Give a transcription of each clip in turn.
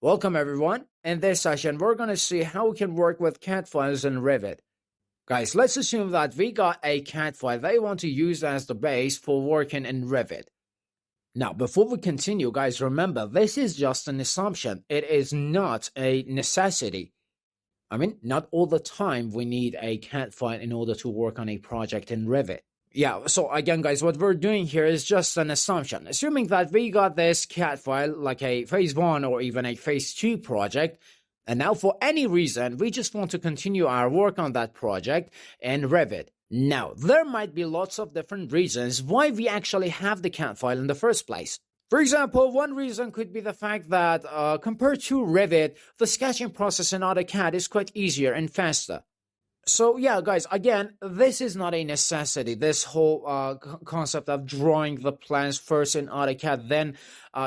Welcome everyone. In this session, we're going to see how we can work with CAD files in Revit. Guys, let's assume that we got a CAD file that you want to use as the base for working in Revit. Now, before we continue, guys, remember, this is just an assumption. It is not a necessity. Not all the time we need a CAD file in order to work on a project in Revit. Yeah, so again, guys, what we're doing here is just an assumption. Assuming that we got this CAD file, like a phase 1 or even a phase 2 project, and now for any reason, we just want to continue our work on that project in Revit. Now, there might be lots of different reasons why we actually have the CAD file in the first place. For example, one reason could be the fact that compared to Revit, the sketching process in AutoCAD is quite easier and faster. So yeah, guys, again, this is not a necessity. This whole concept of drawing the plans first in AutoCAD, then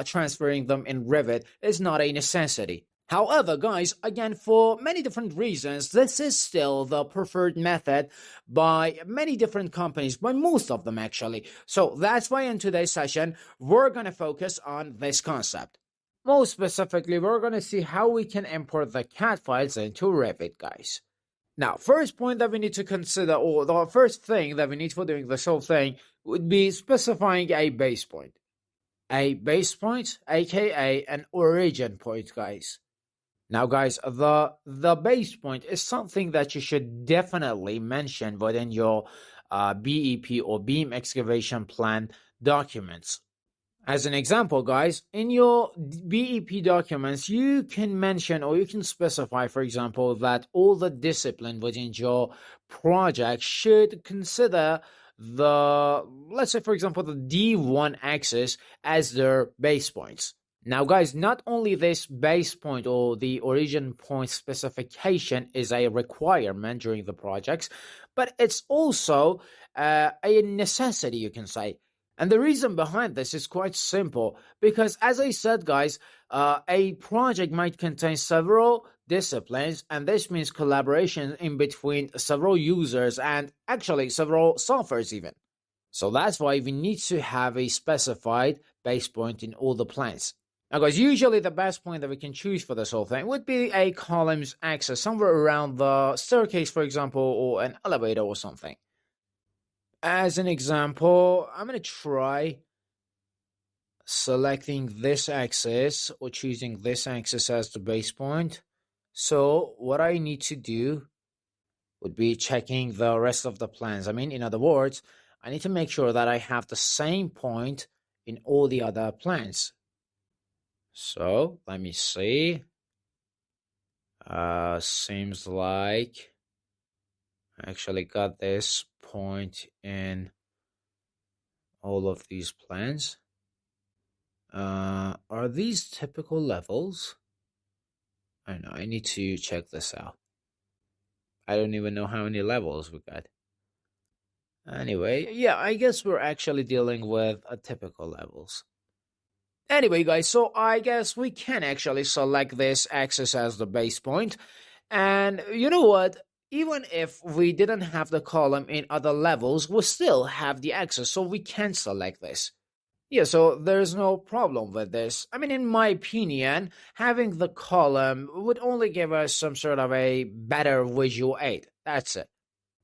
transferring them in Revit is not a necessity. However, guys, again, for many different reasons, this is still the preferred method by many different companies, by most of them actually. So that's why in today's session, we're going to focus on this concept. Most specifically, we're going to see how we can import the CAD files into Revit, guys. Now, first point that we need to consider, or the first thing that we need for doing this whole thing, would be specifying a base point. A base point, aka an origin point, guys. Now, guys, the base point is something that you should definitely mention within your BEP or beam excavation plan documents. As an example, guys, in your BEP documents, you can mention or you can specify, for example, that all the discipline within your project should consider let's say, for example, the D1 axis as their base points. Now, guys, not only this base point or the origin point specification is a requirement during the projects, but it's also a necessity, you can say. And the reason behind this is quite simple, because as I said, guys, a project might contain several disciplines, and this means collaboration in between several users and actually several softwares even. So that's why we need to have a specified base point in all the plans. Now, guys, usually the best point that we can choose for this whole thing would be a columns axis, somewhere around the staircase, for example, or an elevator or something. As an example, I'm going to try selecting this axis or choosing this axis as the base point. So what I need to do would be checking the rest of the plans. In other words, I need to make sure that I have the same point in all the other plans. So let me see. Seems like I actually got this point in all of these plans. Are these typical levels? I don't know. I need to check this out. I don't even know how many levels we got. Anyway, yeah, I guess we're actually dealing with typical levels. Anyway, guys, so I guess we can actually select this axis as the base point. And you know what? Even if we didn't have the column in other levels, we still have the axis, so we can select this. Yeah, so there's no problem with this. In my opinion, having the column would only give us some sort of a better visual aid. That's it.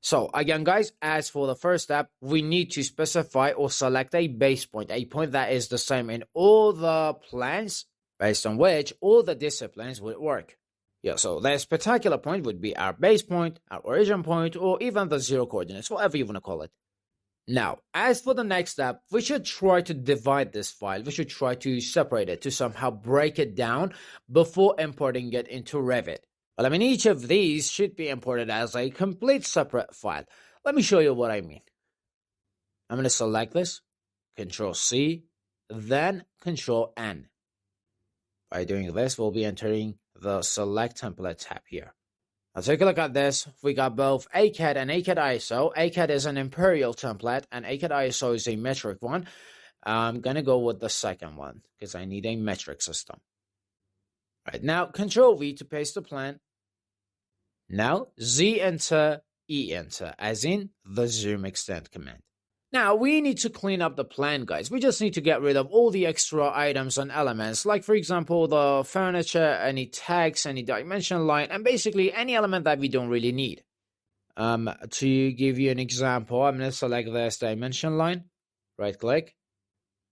So again, guys, as for the first step, we need to specify or select a base point, a point that is the same in all the plans, based on which all the disciplines would work. Yeah, so this particular point would be our base point, our origin point, or even the zero coordinates, whatever you want to call it. Now, as for the next step, we should try to divide this file. We should try to separate it, to somehow break it down before importing it into Revit. Well, each of these should be imported as a complete separate file. Let me show you what I mean. I'm going to select this, Control-C, then Control-N. By doing this, we'll be entering the Select Template tab here. Now take a look at this. We got both ACAD and ACAD ISO. ACAD is an imperial template, and ACAD ISO is a metric one. I'm going to go with the second one, because I need a metric system. All right, now Control-V to paste the plan. Now Z enter, E enter, as in the zoom extend command. Now, we need to clean up the plan, guys. We just need to get rid of all the extra items and elements, like, for example, the furniture, any tags, any dimension line, and basically any element that we don't really need. To give you an example, I'm going to select this dimension line, right-click,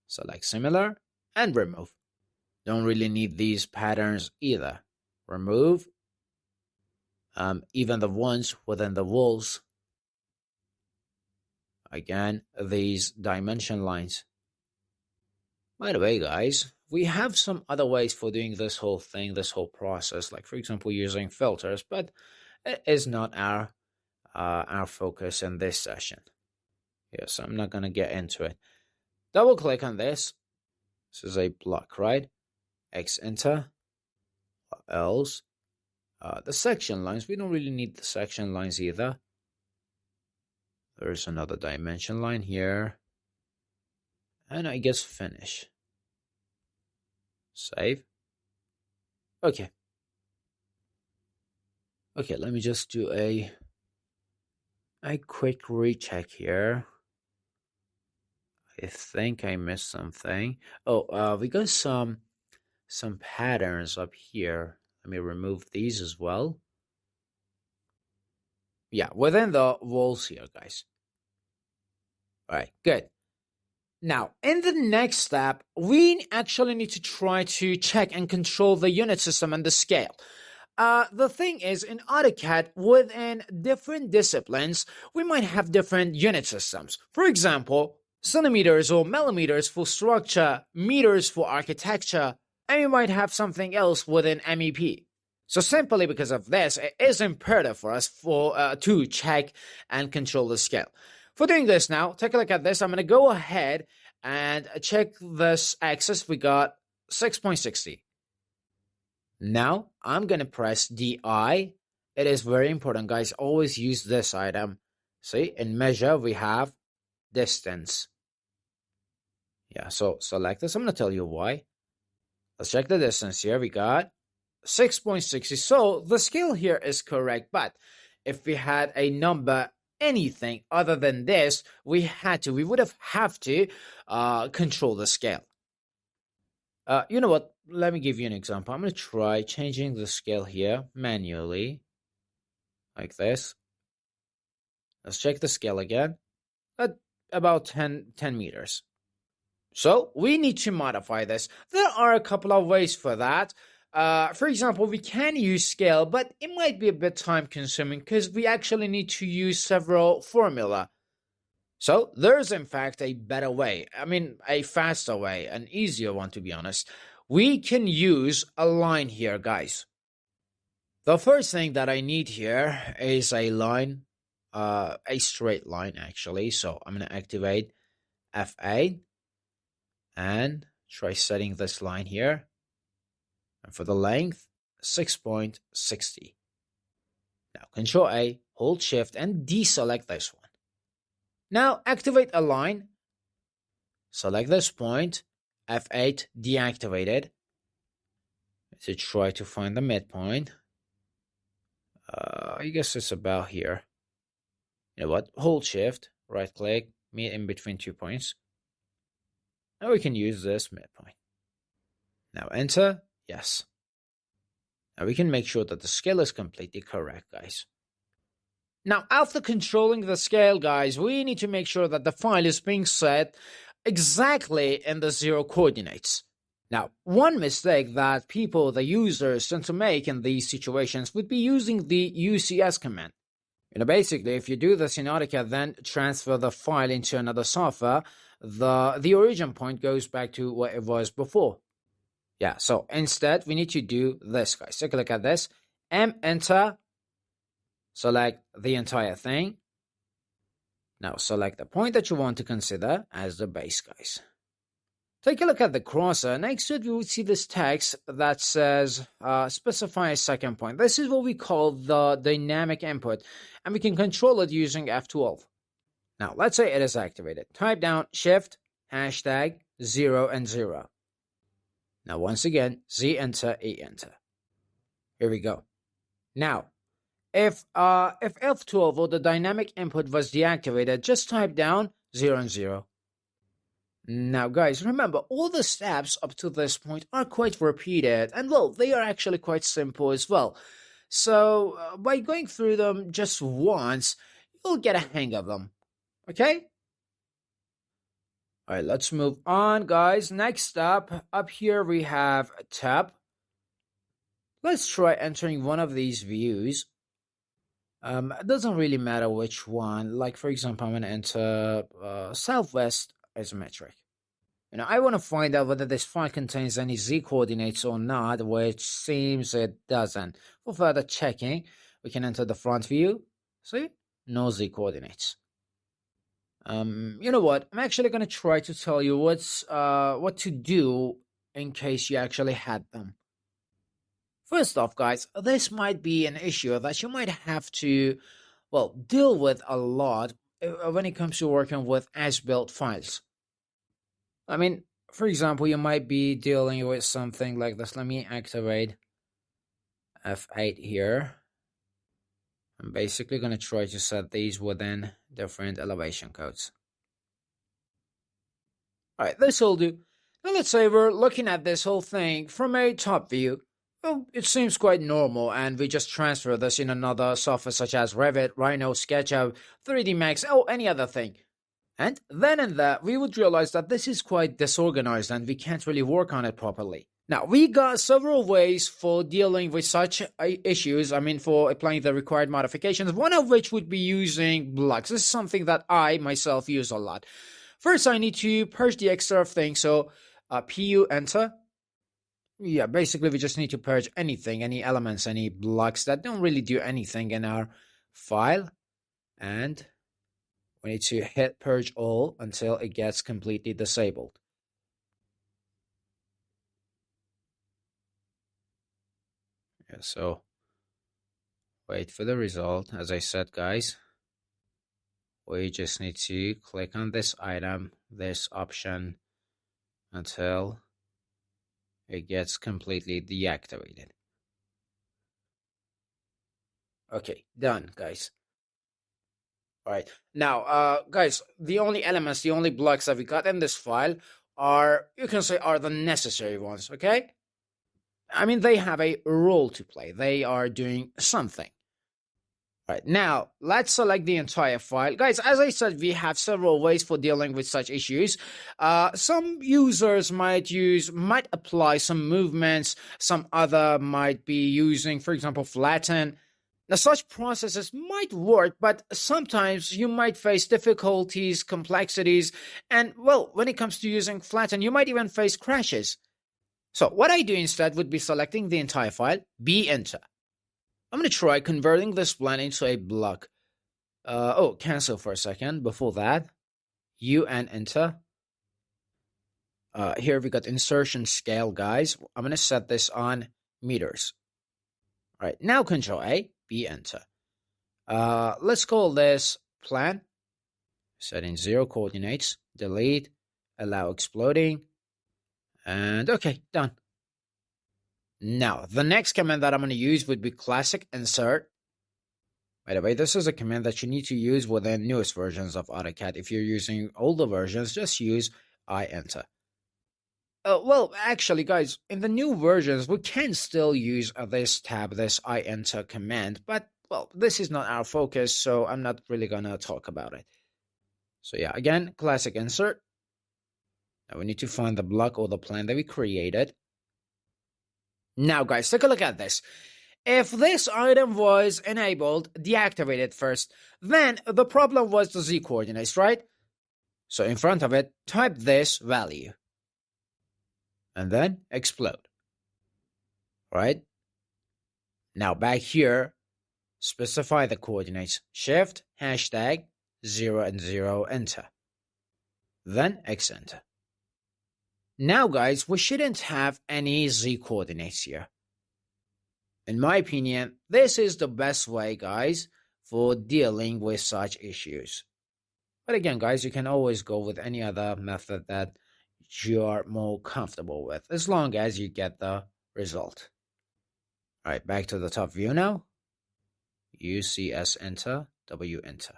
select similar, and remove. Don't really need these patterns either. Remove. Even the ones within the walls. Again, these dimension lines. By the way, guys, we have some other ways for doing this whole thing, this whole process, like, for example, using filters, but it is not our focus in this session. Yes, I'm not going to get into it. Double click on this. This is a block, right? X enter. What else? The section lines. We don't really need the section lines either. There's another dimension line here. And I guess finish. Save. Okay. Okay, let me just do a quick recheck here. I think I missed something. Oh, we got some patterns up here. Let me remove these as well. Yeah, within the walls here, guys. All right, good. Now, in the next step, we actually need to try to check and control the unit system and the scale. The thing is, in AutoCAD, within different disciplines, we might have different unit systems. For example, centimeters or millimeters for structure, meters for architecture, and you might have something else within MEP. So simply because of this, it is imperative for us to check and control the scale. For doing this now, take a look at this. I'm going to go ahead and check this axis. We got 6.60. Now, I'm going to press DI. It is very important, guys. Always use this item. See, in measure, we have distance. Yeah, so select this. I'm going to tell you why. Let's check the distance here. We got 6.60. So the scale here is correct. But if we had a number, anything other than this, we would have to control the scale. You know what? Let me give you an example. I'm going to try changing the scale here manually, like this. Let's check the scale again at about 10 meters. So we need to modify this. There are a couple of ways for that. For example, we can use scale, but it might be a bit time consuming because we actually need to use several formula. So there's in fact a better way. I mean, a faster way, an easier one to be honest. We can use a line here, guys. The first thing that I need here is a line, a straight line actually. So I'm going to activate F8 and try setting this line here. And for the length, 6.60. Now Control A, hold Shift and deselect this one. Now activate a line. Select this point. F8 deactivated. To try to find the midpoint. I guess it's about here. You know what? Hold Shift, right click, meet in between 2 points. Now we can use this midpoint. Now enter. Yes. Now we can make sure that the scale is completely correct, guys. Now, after controlling the scale, guys, we need to make sure that the file is being set exactly in the 0 coordinates. Now, one mistake that the users tend to make in these situations would be using the UCS command. Basically, if you do this in AutoCAD, then transfer the file into another software, the origin point goes back to what it was before. Yeah, so instead, we need to do this, guys. Take a look at this. Enter. Select the entire thing. Now select the point that you want to consider as the base, guys. Take a look at the crosser. Next to it, we will see this text that says specify a second point. This is what we call the dynamic input, and we can control it using F12. Now, let's say it is activated. Type down Shift, hashtag 0 and 0. Now, once again, Z enter, E enter. Here we go. Now, if F12 or the dynamic input was deactivated, just type down 0 and 0. Now guys, remember, all the steps up to this point are quite repeated, and well, they are actually quite simple as well. So by going through them just once, you'll get a hang of them. Okay? Alright, let's move on, guys. Next up here we have a tab. Let's try entering one of these views. It doesn't really matter which one. Like, for example, I'm going to enter Southwest isometric. I want to find out whether this file contains any Z coordinates or not, which seems it doesn't. For further checking, we can enter the front view. See? No Z coordinates. You know what? I'm actually going to try to tell you what to do in case you actually had them. First off, guys, this might be an issue that you might have to, well, deal with a lot when it comes to working with as-built files. I mean, for example, you might be dealing with something like this. Let me activate F8 here. I'm basically going to try to set these within different elevation codes. Alright, this will do. Now let's say we're looking at this whole thing from a top view. Well, it seems quite normal, and we just transfer this in another software such as Revit, Rhino, SketchUp, 3D Max, or any other thing. And then in that, we would realize that this is quite disorganized and we can't really work on it properly. Now, we got several ways for dealing with such issues, for applying the required modifications, one of which would be using blocks. This is something that I, myself, use a lot. First, I need to purge the extra thing, so PU enter. Yeah, basically, we just need to purge anything, any elements, any blocks that don't really do anything in our file. And we need to hit purge all until it gets completely disabled. Yeah, so wait for the result. As I said, guys, we just need to click on this item, this option, until it gets completely deactivated. Okay, done, guys. Alright, now, guys, the only elements, the only blocks that we got in this file are, you can say, are the necessary ones, okay? They have a role to play. They are doing something. Alright, now, let's select the entire file. Guys, as I said, we have several ways for dealing with such issues. Some users might apply some movements. Some other might be using, for example, flatten. Now, such processes might work, but sometimes you might face difficulties, complexities, and, well, when it comes to using flatten, you might even face crashes. So what I do instead would be selecting the entire file, B enter. I'm going to try converting this plan into a block. Cancel for a second. Before that, U and enter. Here we got insertion scale, guys. I'm going to set this on meters. All right, now Control A, B enter. Let's call this plan. Setting 0 coordinates. Delete. Allow exploding. And okay, done. Now, the next command that I'm going to use would be classic insert. By the way, this is a command that you need to use within newest versions of AutoCAD. If you're using older versions, just use I enter. Well, actually, guys, in the new versions, we can still use this tab, this I enter command, but, well, this is not our focus, so I'm not really going to talk about it. So yeah, again, classic insert. Now we need to find the block or the plan that we created. Now, guys, take a look at this. If this item was enabled, deactivated first, then the problem was the Z coordinates, right? So in front of it, type this value. And then explode. Right? Now back here, specify the coordinates. Shift, hashtag, 0 and 0, enter. Then X enter. Now, guys, we shouldn't have any Z coordinates here. In my opinion, this is the best way, guys, for dealing with such issues. But again, guys, you can always go with any other method that you are more comfortable with, as long as you get the result. All right, back to the top view now. UCS enter, W enter.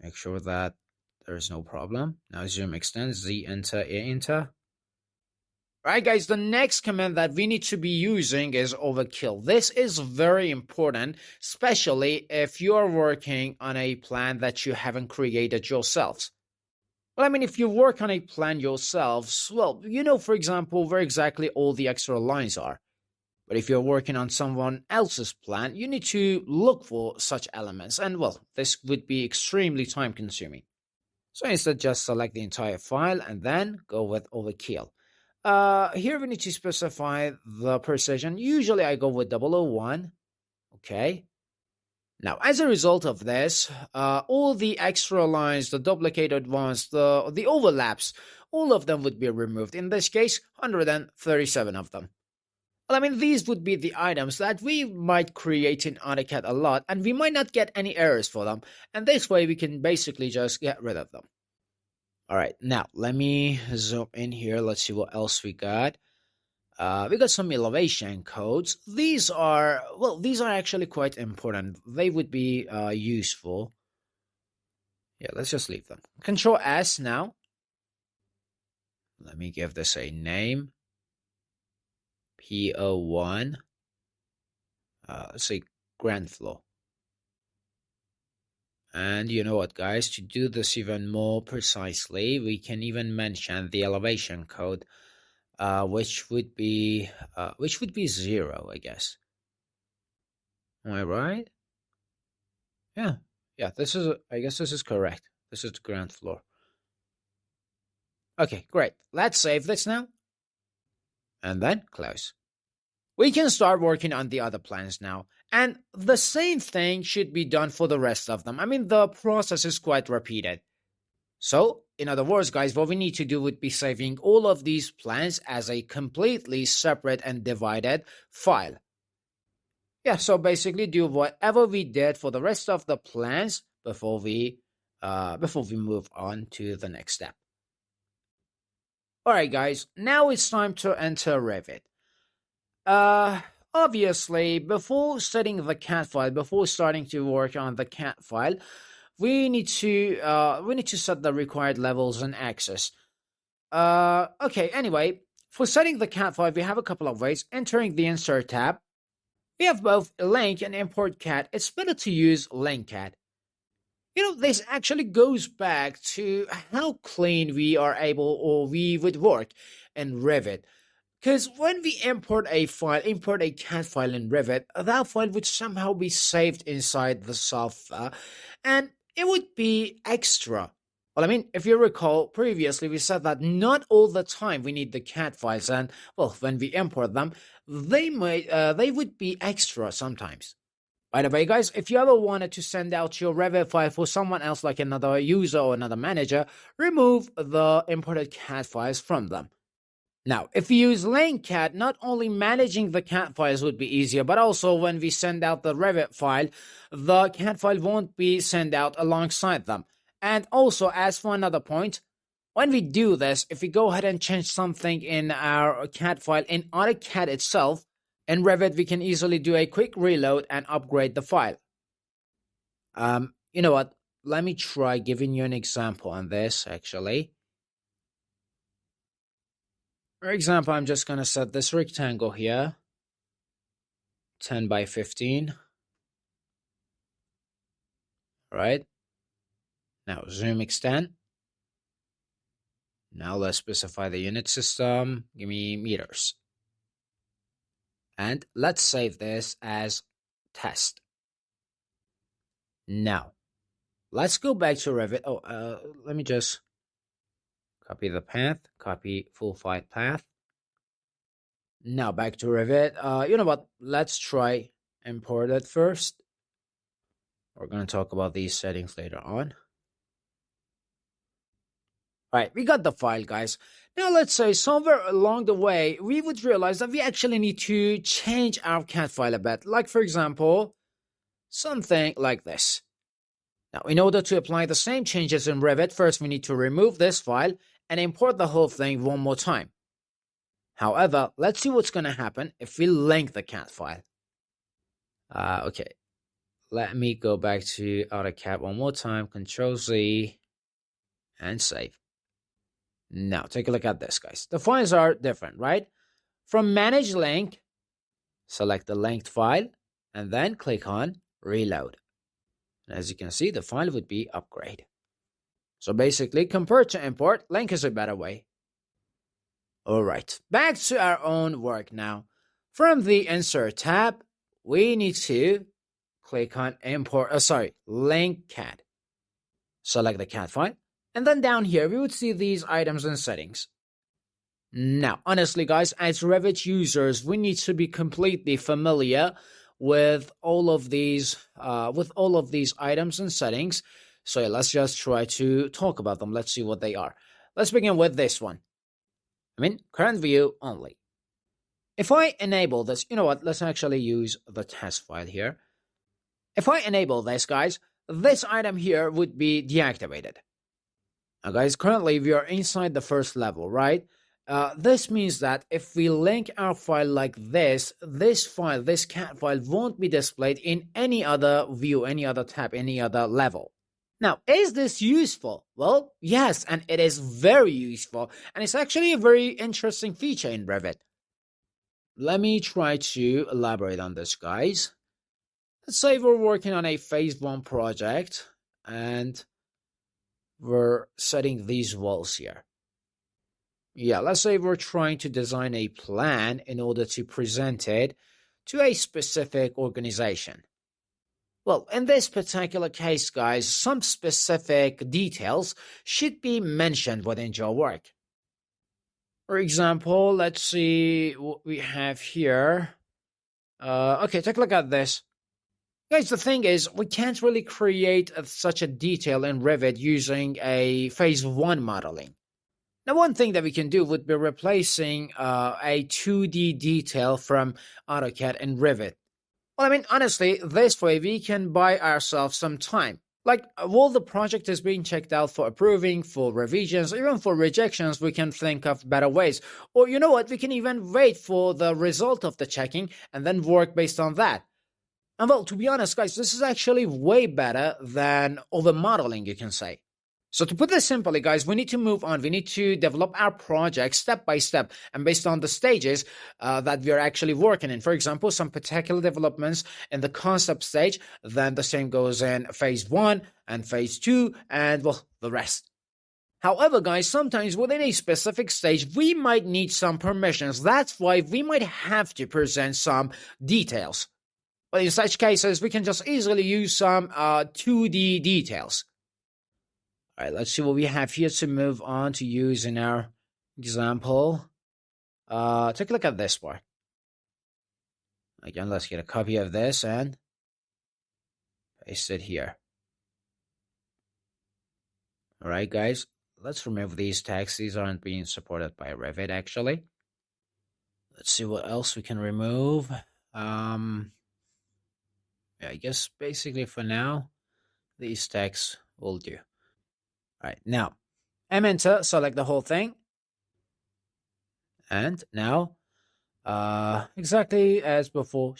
Make sure that There's no problem. Now zoom extend, Z enter, A enter. Alright guys, the next command that we need to be using is overkill. This is very important, especially if you are working on a plan that you haven't created yourselves. Well, I mean, if you work on a plan yourselves, well, you know, for example, where exactly all the extra lines are. But if you're working on someone else's plan, you need to look for such elements, and well, this would be extremely time consuming. So instead, just select the entire file and then go with overkill. Here we need to specify the precision. Usually I go with 001. Okay. Now, as a result of this, all the extra lines, the duplicated ones, the overlaps, all of them would be removed. In this case, 137 of them. Well, I mean, these would be the items that we might create in AutoCAD a lot, and we might not get any errors for them. And this way, we can basically just get rid of them. All right, now let me zoom in here. Let's see what else we got. We got some elevation codes. These are actually quite important. They would be useful. Yeah, let's just leave them. Control S now. Let me give this a name. PO1. Let's say ground floor. And you know what, guys? To do this even more precisely, we can even mention the elevation code, which would be 0, I guess. Am I right? Yeah. I guess this is correct. This is the ground floor. Okay, great. Let's save this now. And then close. We can start working on the other plans now. And the same thing should be done for the rest of them. I mean, the process is quite repeated. So, in other words, guys, what we need to do would be saving all of these plans as a completely separate and divided file. Yeah, so basically do whatever we did for the rest of the plans before we move on to the next step. Alright guys, now it's time to enter Revit. Obviously, before setting the CAD file, before starting to work on the CAD file, we need to set the required levels and access. Okay, anyway, for setting the CAD file, we have a couple of ways. Entering the Insert tab, we have both Link and Import CAD. It's better to use Link CAD. You know, this actually goes back to how clean we are able, or we would work in Revit. Because when we import a CAD file in Revit, that file would somehow be saved inside the software, and it would be extra. Well, I mean, if you recall, previously we said that not all the time we need the CAD files, and, well, when we import them, they would be extra sometimes. By the way, guys, if you ever wanted to send out your Revit file for someone else, like another user or another manager, remove the imported CAD files from them. Now, if you use Link CAD, not only managing the CAD files would be easier, but also when we send out the Revit file, the CAD file won't be sent out alongside them. And also, as for another point, when we do this, if we go ahead and change something in our CAD file in AutoCAD itself, in Revit, we can easily do a quick reload and upgrade the file. You know what? Let me try giving you an example on this, actually. For example, I'm just going to set this rectangle here, 10 by 15. Right? Now, zoom extend. Now, let's specify the unit system. Give me meters. And let's save this as test. Now, let's go back to Revit. Let me just copy the path, copy full file path. Now back to Revit. You know what? Let's try import it first. We're going to talk about these settings later on. Alright, we got the file, guys. Now let's say somewhere along the way, we would realize that we actually need to change our CAD file a bit. Like, for example, something like this. Now, in order to apply the same changes in Revit, first we need to remove this file and import the whole thing one more time. However, let's see what's going to happen if we link the CAD file. Okay, let me go back to AutoCAD one more time, Control Z. and save. Now, take a look at this, guys. The files are different, right? From Manage Link, select the linked file, and then click on Reload. And as you can see, the file would be Upgrade. So basically, compared to import, link is a better way. Alright, back to our own work now. From the Insert tab, we need to click on Link CAD. Select the CAD file, and then down here, we would see these items and settings. Now, honestly, guys, as Revit users, we need to be completely familiar with all of these items and settings. So yeah, let's just try to talk about them. Let's see what they are. Let's begin with this one. Current view only. If I enable this, you know what? Let's actually use the test file here. If I enable this, guys, this item here would be deactivated. Now, guys, currently we are inside the first level, right? This means that if we link our file like this CAD file won't be displayed in any other view, any other tab, any other level. Now, is this useful? Well, yes, and it is very useful, and it's actually a very interesting feature in Revit. Let me try to elaborate on this, guys. Let's say we're working on a phase 1 project, and we're setting these walls here. Yeah, let's say we're trying to design a plan in order to present it to a specific organization. Well, in this particular case, guys, some specific details should be mentioned within your work. For example, let's see what we have here. Okay, take a look at this. Guys, the thing is, we can't really create such a detail in Revit using a phase 1 modeling. Now, one thing that we can do would be replacing a 2D detail from AutoCAD and Revit. Well, honestly, this way we can buy ourselves some time. Like, while the project is being checked out for approving, for revisions, even for rejections, we can think of better ways. Or you know what, we can even wait for the result of the checking and then work based on that. And well, to be honest, guys, this is actually way better than over modeling, you can say. So to put this simply, guys, we need to move on. We need to develop our project step by step and based on the stages that we are actually working in. For example, some particular developments in the concept stage, then the same goes in phase 1 and phase 2 and, well, the rest. However, guys, sometimes within a specific stage, we might need some permissions. That's why we might have to present some details. But in such cases, we can just easily use some 2D details. All right, let's see what we have here to move on to use in our example. Take a look at this part. Again, let's get a copy of this and paste it here. All right, guys, let's remove these tags. These aren't being supported by Revit, actually. Let's see what else we can remove. Yeah, I guess basically for now, these tags will do. All right, now, enter, select the whole thing. And now, exactly as before,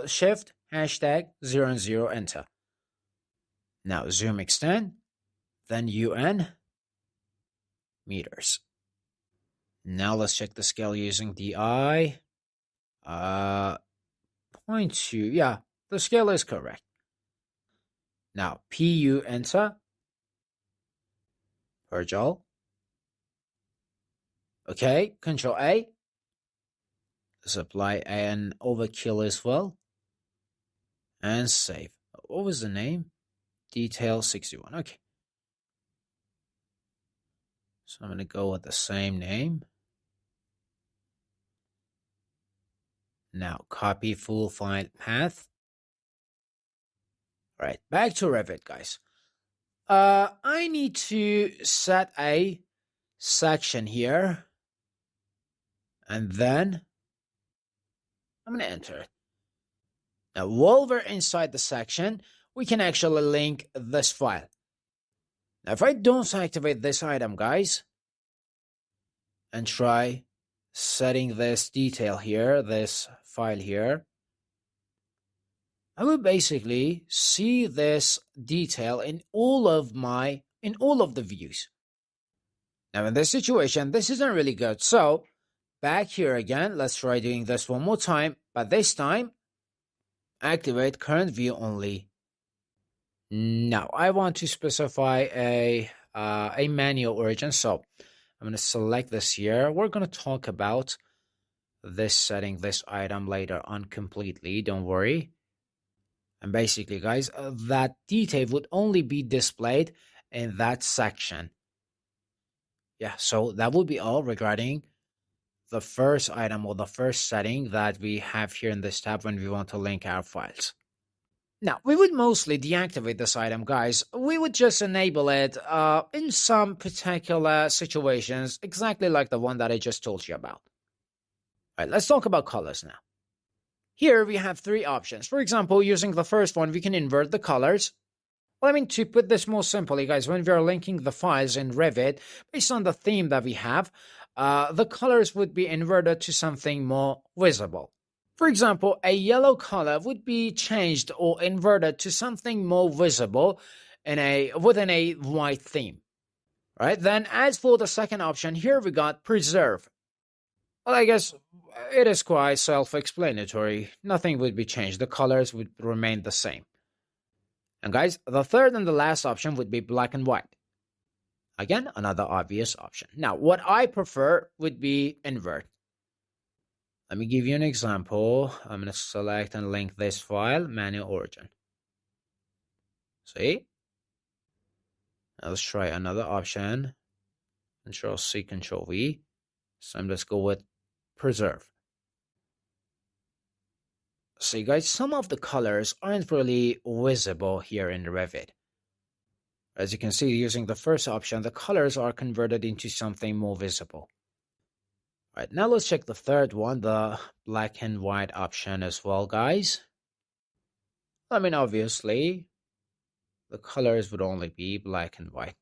shift, hashtag, 0 and 0, enter. Now, zoom extend, then UN, meters. Now, let's check the scale using DI. 0.2, yeah, the scale is correct. Now, PU, enter. Per joule. Okay, Control A. Let's apply an overkill as well. And save. What was the name? Detail 61. Okay. So I'm going to go with the same name. Now, copy full file path. All right, back to Revit, guys. I need to set a section here, and then I'm going to enter it. Now, while we're inside the section, we can actually link this file. Now, if I don't activate this item, guys, and try setting this detail here, this file here, I will basically see this detail in all of the views. Now in this situation, this isn't really good. So back here again, let's try doing this one more time, but this time, activate current view only. Now I want to specify a manual origin, so I'm going to select this here. We're going to talk about this setting, this item later on completely, don't worry. And basically, guys, that detail would only be displayed in that section. Yeah, so that would be all regarding the first item or the first setting that we have here in this tab when we want to link our files. Now, we would mostly deactivate this item, guys. We would just enable it in some particular situations, exactly like the one that I just told you about. All right, let's talk about colors now. Here we have three options. For example, using the first one, we can invert the colors. Well, I mean, to put this more simply, guys, when we are linking the files in Revit, based on the theme that we have, the colors would be inverted to something more visible. For example, a yellow color would be changed or inverted to something more visible within a white theme. Right? Then, as for the second option, here we got preserve. Well, I guess it is quite self-explanatory. Nothing would be changed. The colors would remain the same. And guys, the third and the last option would be black and white. Again, another obvious option. Now, what I prefer would be invert. Let me give you an example. I'm going to select and link this file, manual origin. See? Now let's try another option. Control-C, Control-V. So let's go with preserve. See, guys, some of the colors aren't really visible here in Revit. As you can see, using the first option, the colors are converted into something more visible. All right, now let's check the third one, the black and white option as well, guys. I mean, obviously, the colors would only be black and white.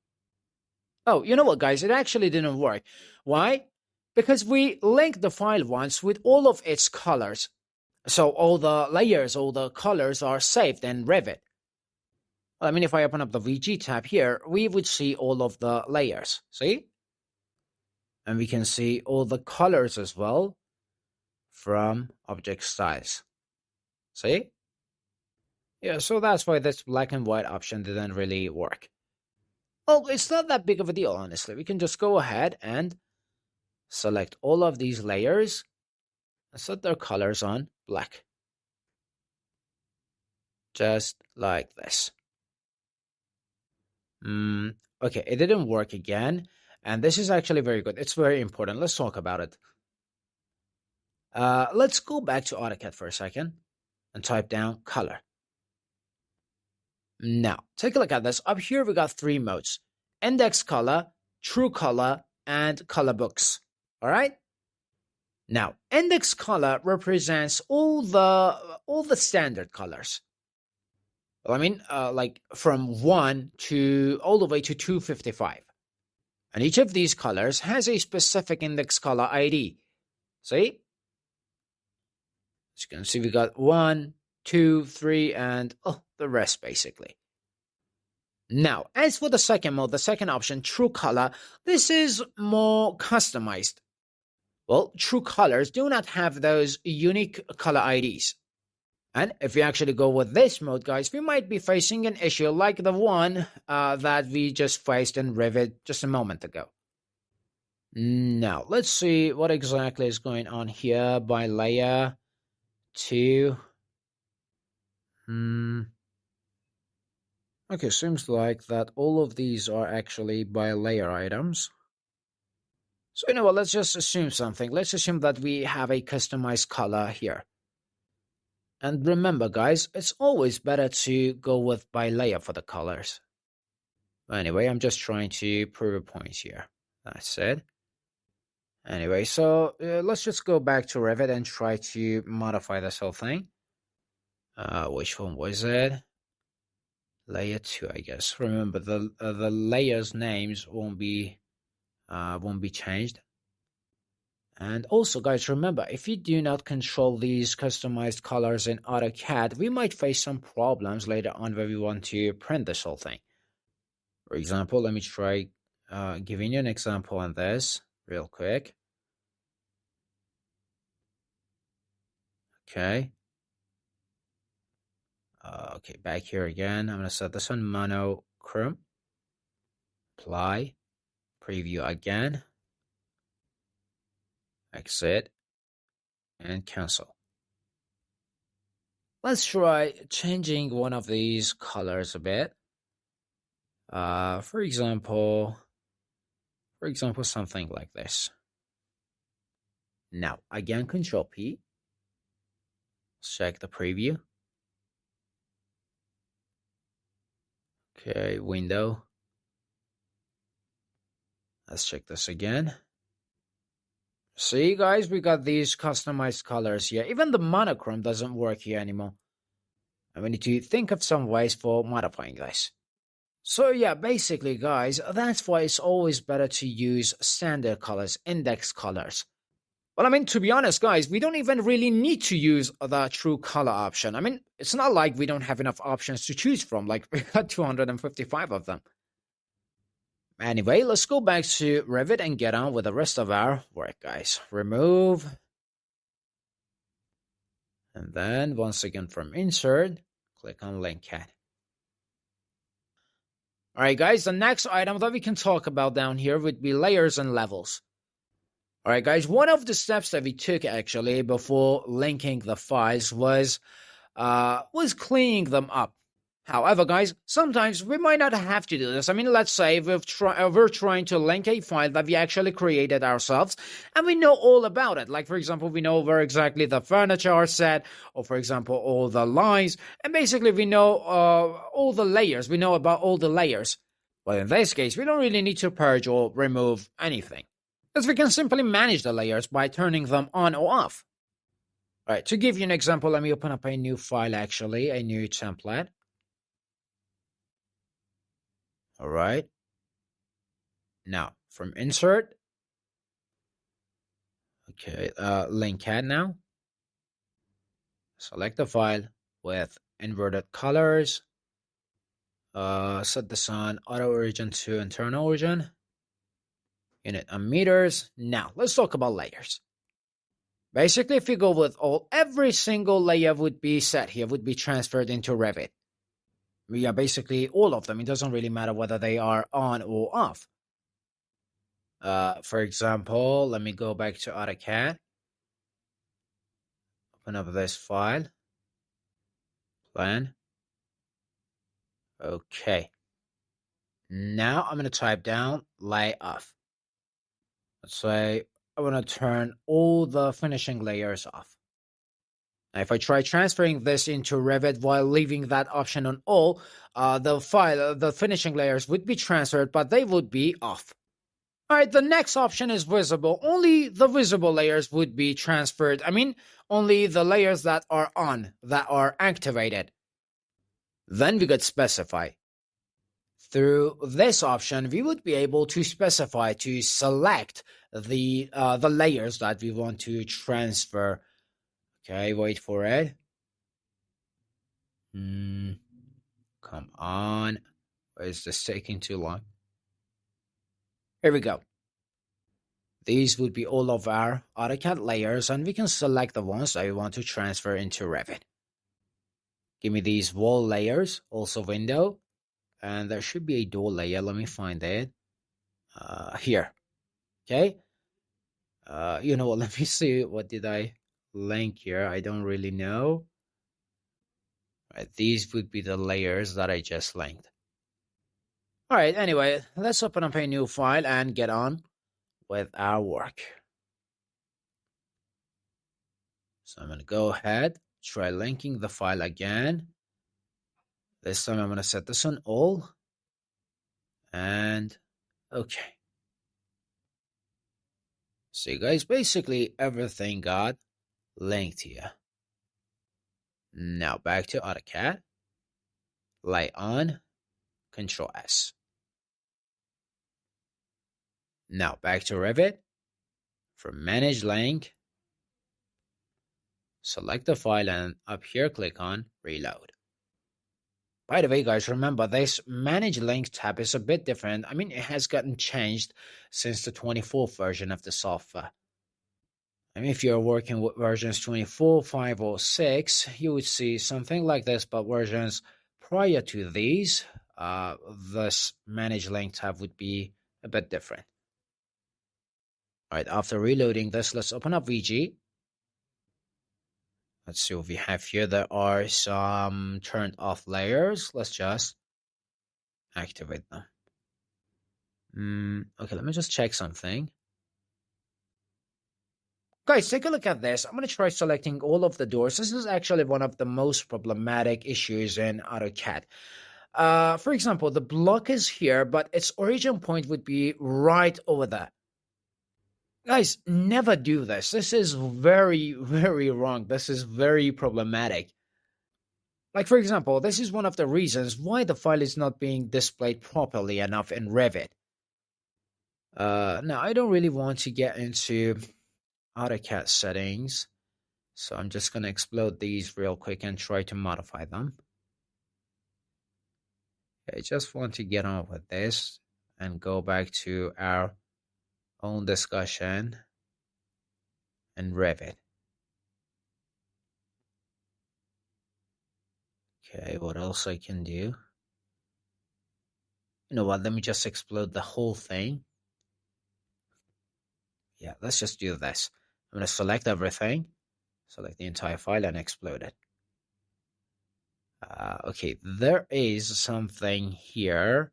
Oh, you know what, guys? It actually didn't work. Why? Because we linked the file once with all of its colors. So all the layers, all the colors are saved in Revit. Well, I mean, if I open up the VG tab here, we would see all of the layers. See? And we can see all the colors as well from object styles. See? Yeah, so that's why this black and white option didn't really work. Well, it's not that big of a deal, honestly. We can just go ahead and select all of these layers and set their colors on black. Just like this. Okay, it didn't work again. And this is actually very good. It's very important. Let's talk about it. Let's go back to AutoCAD for a second and type down color. Now, take a look at this. Up here, we got three modes: index color, true color, and color books. All right? Now, index color represents all the standard colors. Well, I mean, like from 1 to all the way to 255. And each of these colors has a specific index color ID. See? As you can see, we got 1, 2, 3, and the rest basically. Now, as for the second mode, the second option, true color, this is more customized. Well, true colors do not have those unique color IDs. And if we actually go with this mode, guys, we might be facing an issue like the one that we just faced in Revit just a moment ago. Now, let's see what exactly is going on here by layer 2. Okay, seems like that all of these are actually by layer items. So, you know what, let's just assume something. Let's assume that we have a customized color here. And remember, guys, it's always better to go with by layer for the colors. Anyway, I'm just trying to prove a point here. That's it. Anyway, so let's just go back to Revit and try to modify this whole thing. Which one was it? Layer 2, I guess. Remember, the layers names won't be changed. And also, guys, remember, if you do not control these customized colors in AutoCAD, we might face some problems later on when we want to print this whole thing. For example, let me try giving you an example on this real quick. Okay. Okay, back here again. I'm going to set this on monochrome. Apply. Preview again. Exit. And cancel. Let's try changing one of these colors a bit. For example, something like this. Now, again, Control P. Check the preview. Okay, window. Let's check this again. See, guys, we got these customized colors here. Even the monochrome doesn't work here anymore. And we need to think of some ways for modifying this. So yeah, basically, guys, that's why it's always better to use standard colors, index colors. Well, I mean, to be honest, guys, we don't even really need to use the true color option. I mean, it's not like we don't have enough options to choose from, like we got 255 of them. Anyway, let's go back to Revit and get on with the rest of our work, guys. Remove. And then, once again, from Insert, click on Link CAD. Alright, guys, the next item that we can talk about down here would be layers and levels. Alright, guys, one of the steps that we took, actually, before linking the files was cleaning them up. However, guys, sometimes we might not have to do this. I mean, let's say we're trying to link a file that we actually created ourselves, and we know all about it. Like, for example, we know where exactly the furniture are set, or, for example, all the lines, and basically we know all the layers. We know about all the layers. But in this case, we don't really need to purge or remove anything, because we can simply manage the layers by turning them on or off. All right, to give you an example, let me open up a new file, actually, a new template. All right. Now, from Insert, okay, Link CAD now. Select the file with inverted colors. Set this on Auto Origin to Internal Origin. Unit on meters. Now, let's talk about layers. Basically, if you go with every single layer would be set here, would be transferred into Revit. Yeah, basically all of them. It doesn't really matter whether they are on or off. For example, let me go back to AutoCAD. Open up this file. Plan. Okay. Now I'm going to type down lay off. Let's say I want to turn all the finishing layers off. Now, if I try transferring this into Revit while leaving that option on all, the finishing layers would be transferred, but they would be off. All right, the next option is visible. Only the visible layers would be transferred. I mean, only the layers that are on, that are activated. Then we could specify. Through this option, we would be able to specify, to select the layers that we want to transfer. Okay, wait for it. Come on. Why is this taking too long? Here we go. These would be all of our AutoCAD layers, and we can select the ones that we want to transfer into Revit. Give me these wall layers, also window, and there should be a door layer. Let me find it. Here. Okay. You know what? Let me see. What did I link here? I don't really know. Right, these would be the layers that I just linked. All right, anyway, let's open up a new file and get on with our work. So I'm going to go ahead, try linking the file again. This time I'm going to set this on all. And okay. So guys, basically everything got linked here. Now back to AutoCAD. Lay on, Control S. Now back to Revit. From Manage Link, select the file and up here click on Reload. By the way, guys, remember this Manage Link tab is a bit different. I mean, it has gotten changed since the 24th version of the software. I mean, if you're working with versions 24, 5, or 6, you would see something like this, but versions prior to these, this Manage Link tab would be a bit different. All right, after reloading this, let's open up VG. Let's see what we have here. There are some turned off layers. Let's just activate them. Okay, let me just check something. Guys, take a look at this. I'm going to try selecting all of the doors. This is actually one of the most problematic issues in AutoCAD. For example, the block is here, but its origin point would be right over there. Guys, never do this. This is very, very wrong. This is very problematic. Like, for example, this is one of the reasons why the file is not being displayed properly enough in Revit. Now, I don't really want to get into AutoCAD settings, so I'm just going to explode these real quick and try to modify them. I just want to get on with this and go back to our own discussion in Revit. Okay, what else I can do? You know what, let me just explode the whole thing. Yeah, let's just do this. I'm going to select everything, select the entire file and explode it. Okay, there is something here.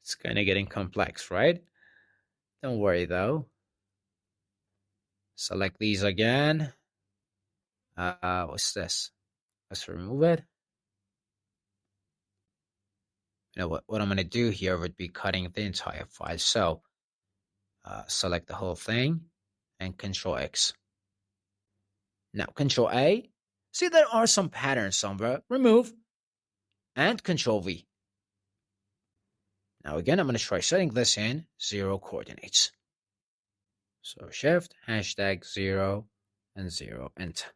It's kind of getting complex, right? Don't worry though. Select these again. What's this? Let's remove it. You know what I'm going to do here would be cutting the entire file. So select the whole thing and Control X. Now Control A. See, there are some patterns somewhere. Remove and Control V. Now again, I'm going to try setting this in 0 coordinates. So Shift, hashtag 0 and 0, enter.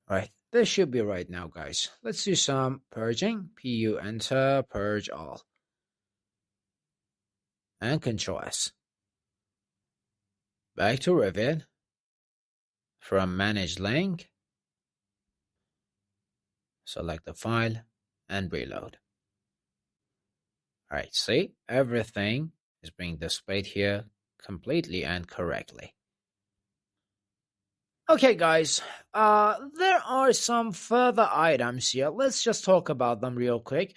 All right, this should be right now, guys. Let's do some purging. PU, enter, purge all. And Control S. Back to Revit. From Manage Link, select the file and reload. All right, see, everything is being displayed here completely and correctly. Okay, guys, there are some further items here. Let's just talk about them real quick.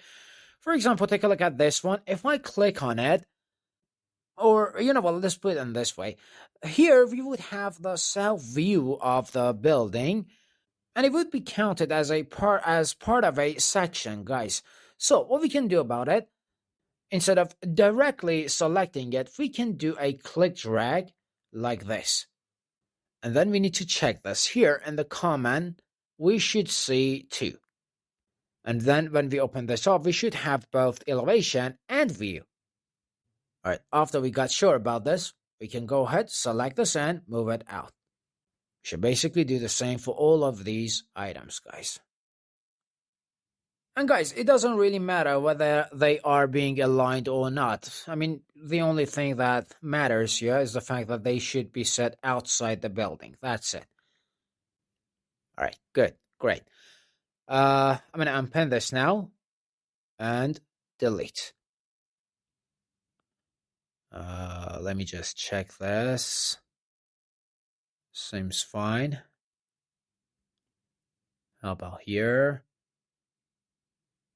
For example, take a look at this one. If I click on it, or, you know what, let's put it in this way. Here, we would have the self view of the building, and it would be counted as part of a section, guys. So what we can do about it, instead of directly selecting it, we can do a click drag like this. And then we need to check this. Here in the command, we should see 2. And then when we open this up, we should have both elevation and view. All right, after we got sure about this, we can go ahead, select this and move it out. We should basically do the same for all of these items, guys. And guys, it doesn't really matter whether they are being aligned or not. I mean, the only thing that matters here is the fact that they should be set outside the building. That's it. All right, good, great. I'm going to unpin this now and delete. Let me just check this. Seems fine. How about here?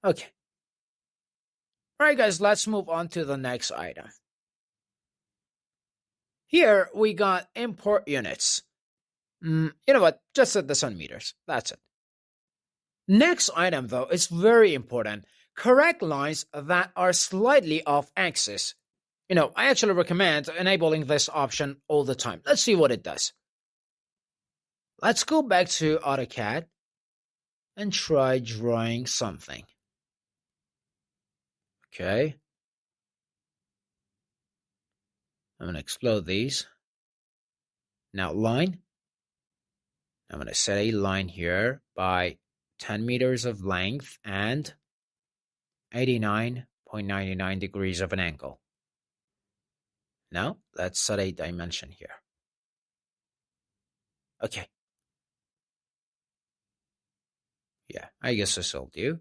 Okay. All right, guys, let's move on to the next item. Here we got import units. You know what? Just set this on meters. That's it. Next item, though, is very important. Correct lines that are slightly off axis. You know, I actually recommend enabling this option all the time. Let's see what it does. Let's go back to AutoCAD and try drawing something. Okay. I'm going to explode these. Now line. I'm going to set a line here by 10 meters of length and 89.99 degrees of an angle. Now, let's set a dimension here. Okay. Yeah, I guess this will do.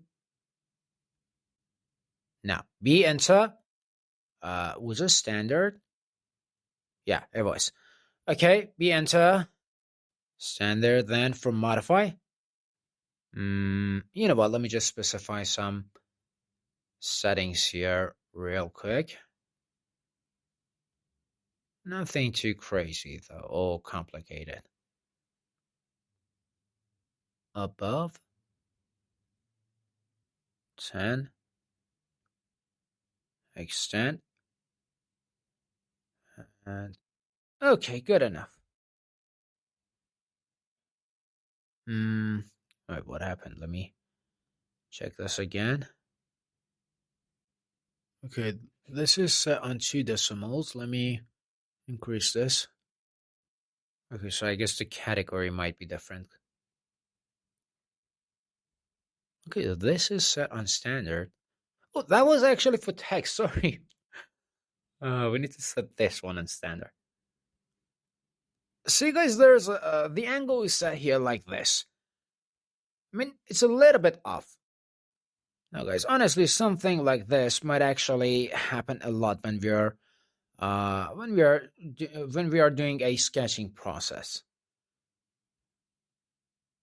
Now, B enter. Was it standard? Yeah, it was. Okay, B enter. Standard, then for modify. You know what? Let me just specify some settings here real quick. Nothing too crazy though, or complicated. Above 10, extend, and okay, good enough. Wait, what happened? Let me check this again. Okay, this is set on 2 decimals. Let me increase this. Okay, so I guess the category might be different. Okay, this is set on standard. Oh, that was actually for text, sorry. We need to set this one on standard. See guys, there's the angle is set here like this. I mean, it's a little bit off. Now guys, honestly, something like this might actually happen a lot when we are doing a sketching process.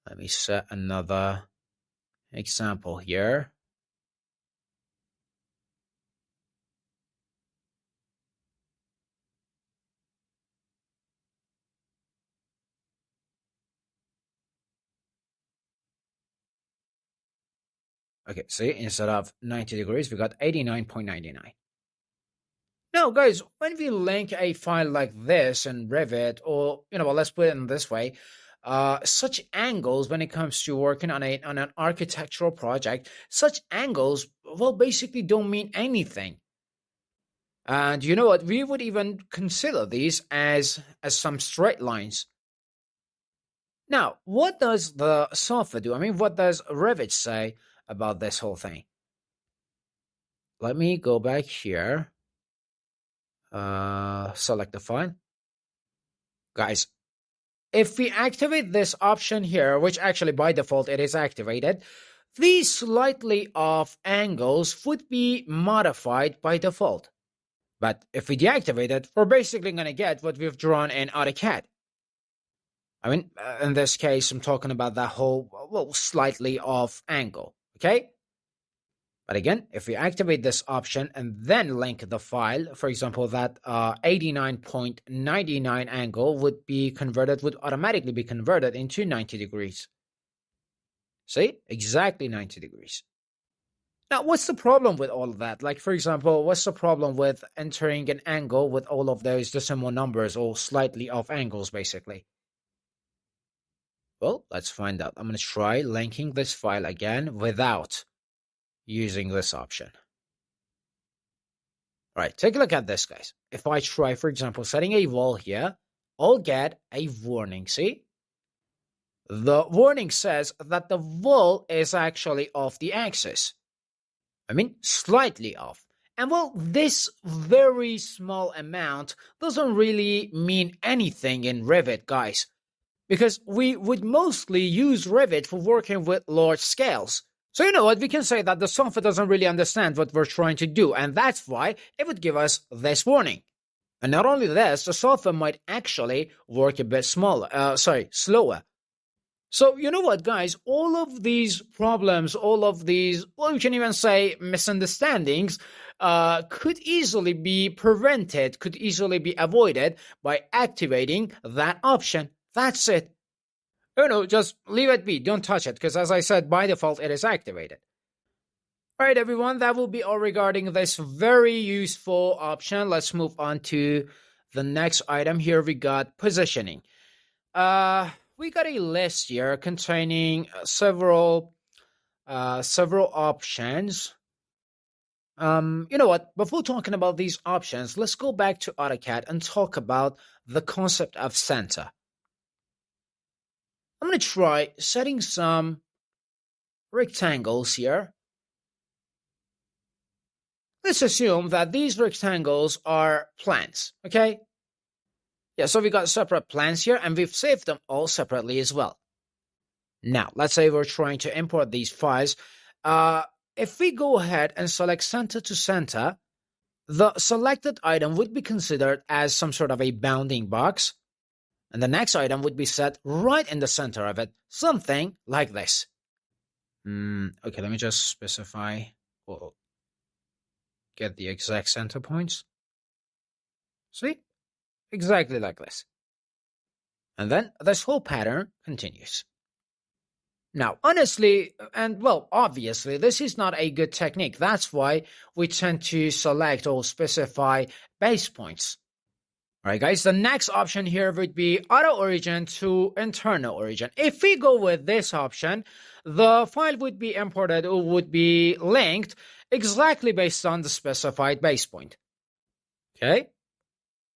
Let me set another example here. Okay, see, instead of 90 degrees, we got 89.99. Now, guys, when we link a file like this in Revit, or, well, let's put it in this way, such angles, when it comes to working on an architectural project, such angles, well, basically don't mean anything. And you know what? We would even consider these as some straight lines. Now, what does the software do? I mean, what does Revit say about this whole thing? Let me go back here. Select the file. Guys, if we activate this option here, which actually by default it is activated, these slightly off angles would be modified by default. But if we deactivate it, we're basically going to get what we've drawn in AutoCAD. I mean, in this case, I'm talking about that whole, well, slightly off angle, okay? But again, if we activate this option and then link the file, for example, that 89.99 angle would automatically be converted into 90 degrees. See? Exactly 90 degrees. Now, what's the problem with all of that? Like, for example, what's the problem with entering an angle with all of those decimal numbers or slightly off angles, basically? Well, let's find out. I'm going to try linking this file again without using this option. All right, take a look at this, guys. If I try, for example, setting a wall here, I'll get a warning, see? The warning says that the wall is actually off the axis. I mean, slightly off. And well, this very small amount doesn't really mean anything in Revit, guys, because we would mostly use Revit for working with large scales. So you know what, we can say that the software doesn't really understand what we're trying to do, and that's why it would give us this warning. And not only this, the software might actually work a bit slower. So you know what, guys, all of these problems, all of these, well, you can even say misunderstandings, could easily be prevented, could easily be avoided by activating that option. That's it. Just leave it be. Don't touch it, because as I said, by default, it is activated. All right, everyone, that will be all regarding this very useful option. Let's move on to the next item. Here we got positioning. We got a list here containing several options. You know what? Before talking about these options, let's go back to AutoCAD and talk about the concept of center. I'm going to try setting some rectangles here. Let's assume that these rectangles are plans, okay? Yeah, so we got separate plans here, and we've saved them all separately as well. Now, let's say we're trying to import these files. If we go ahead and select center to center, the selected item would be considered as some sort of a bounding box, and the next item would be set right in the center of it, something like this. Okay, let me just specify, or get the exact center points. See? Exactly like this. And then this whole pattern continues. Now, honestly, and well, obviously, this is not a good technique. That's why we tend to select or specify base points. All right, guys, the next option here would be auto origin to internal origin. If we go with this option, the file would be imported or would be linked exactly based on the specified base point. Okay?